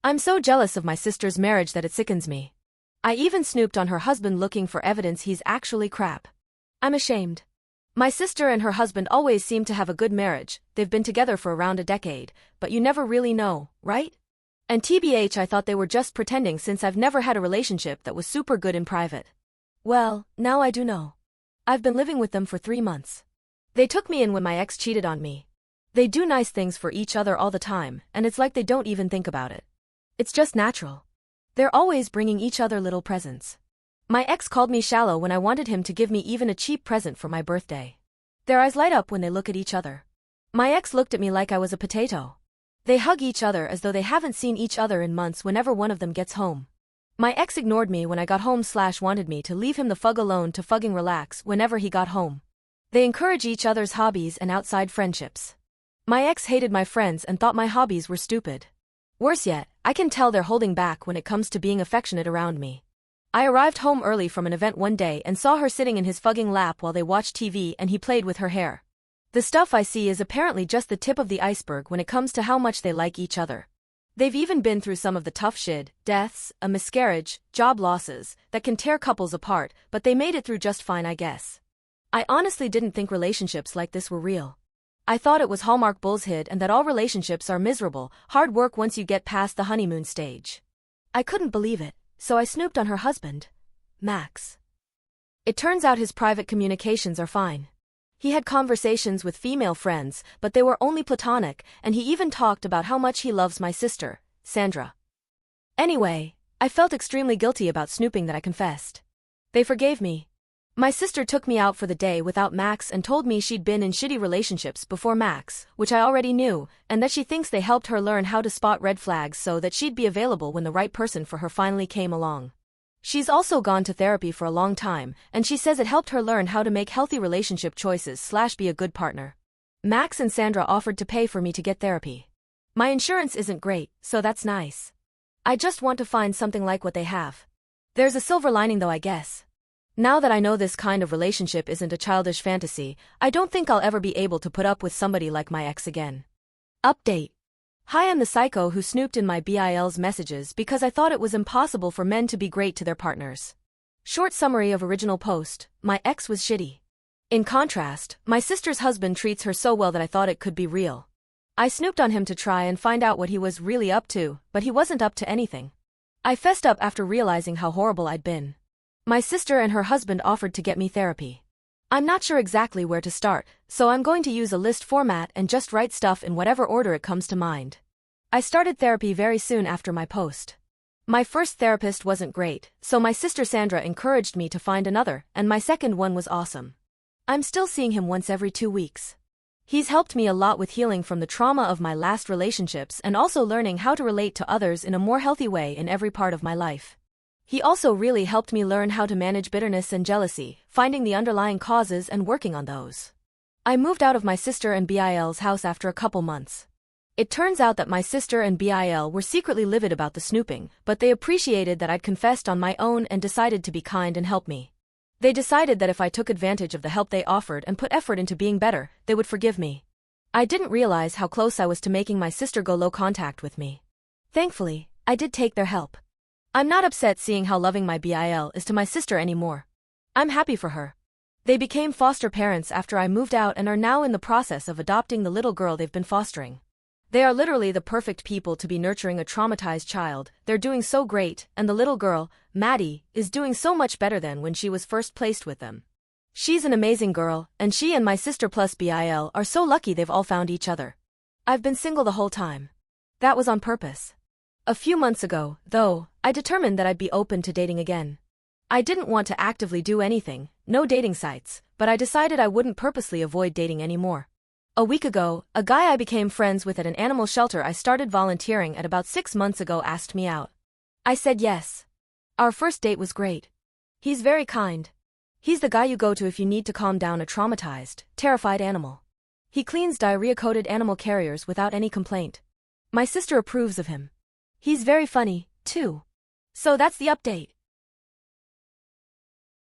I'm so jealous of my sister's marriage that it sickens me. I even snooped on her husband looking for evidence he's actually crap. I'm ashamed. My sister and her husband always seem to have a good marriage, they've been together for around a decade, but you never really know, right? And TBH, I thought they were just pretending since I've never had a relationship that was super good in private. Well, now I do know. I've been living with them for 3 months. They took me in when my ex cheated on me. They do nice things for each other all the time, and it's like they don't even think about it. It's just natural. They're always bringing each other little presents. My ex called me shallow when I wanted him to give me even a cheap present for my birthday. Their eyes light up when they look at each other. My ex looked at me like I was a potato. They hug each other as though they haven't seen each other in months whenever one of them gets home. My ex ignored me when I got home / wanted me to leave him the fug alone to fucking relax whenever he got home. They encourage each other's hobbies and outside friendships. My ex hated my friends and thought my hobbies were stupid. Worse yet, I can tell they're holding back when it comes to being affectionate around me. I arrived home early from an event one day and saw her sitting in his fucking lap while they watched TV and he played with her hair. The stuff I see is apparently just the tip of the iceberg when it comes to how much they like each other. They've even been through some of the tough shit, deaths, a miscarriage, job losses, that can tear couples apart, but they made it through just fine, I guess. I honestly didn't think relationships like this were real. I thought it was Hallmark bullshit and that all relationships are miserable, hard work once you get past the honeymoon stage. I couldn't believe it, so I snooped on her husband, Max. It turns out his private communications are fine. He had conversations with female friends, but they were only platonic, and he even talked about how much he loves my sister, Sandra. Anyway, I felt extremely guilty about snooping that I confessed. They forgave me. My sister took me out for the day without Max and told me she'd been in shitty relationships before Max, which I already knew, and that she thinks they helped her learn how to spot red flags so that she'd be available when the right person for her finally came along. She's also gone to therapy for a long time, and she says it helped her learn how to make healthy relationship choices / be a good partner. Max and Sandra offered to pay for me to get therapy. My insurance isn't great, so that's nice. I just want to find something like what they have. There's a silver lining though, I guess. Now that I know this kind of relationship isn't a childish fantasy, I don't think I'll ever be able to put up with somebody like my ex again. Update. Hi, I'm the psycho who snooped in my BIL's messages because I thought it was impossible for men to be great to their partners. Short summary of original post: my ex was shitty. In contrast, my sister's husband treats her so well that I thought it could be real. I snooped on him to try and find out what he was really up to, but he wasn't up to anything. I fessed up after realizing how horrible I'd been. My sister and her husband offered to get me therapy. I'm not sure exactly where to start, so I'm going to use a list format and just write stuff in whatever order it comes to mind. I started therapy very soon after my post. My first therapist wasn't great, so my sister Sandra encouraged me to find another, and my second one was awesome. I'm still seeing him once every 2 weeks. He's helped me a lot with healing from the trauma of my last relationships and also learning how to relate to others in a more healthy way in every part of my life. He also really helped me learn how to manage bitterness and jealousy, finding the underlying causes and working on those. I moved out of my sister and BIL's house after a couple months. It turns out that my sister and BIL were secretly livid about the snooping, but they appreciated that I'd confessed on my own and decided to be kind and help me. They decided that if I took advantage of the help they offered and put effort into being better, they would forgive me. I didn't realize how close I was to making my sister go low contact with me. Thankfully, I did take their help. I'm not upset seeing how loving my BIL is to my sister anymore. I'm happy for her. They became foster parents after I moved out and are now in the process of adopting the little girl they've been fostering. They are literally the perfect people to be nurturing a traumatized child. They're doing so great, and the little girl, Maddie, is doing so much better than when she was first placed with them. She's an amazing girl, and she and my sister plus BIL are so lucky they've all found each other. I've been single the whole time. That was on purpose. A few months ago, though, I determined that I'd be open to dating again. I didn't want to actively do anything, no dating sites, but I decided I wouldn't purposely avoid dating anymore. A week ago, a guy I became friends with at an animal shelter I started volunteering at about 6 months ago asked me out. I said yes. Our first date was great. He's very kind. He's the guy you go to if you need to calm down a traumatized, terrified animal. He cleans diarrhea-coated animal carriers without any complaint. My sister approves of him. He's very funny, too. So that's the update.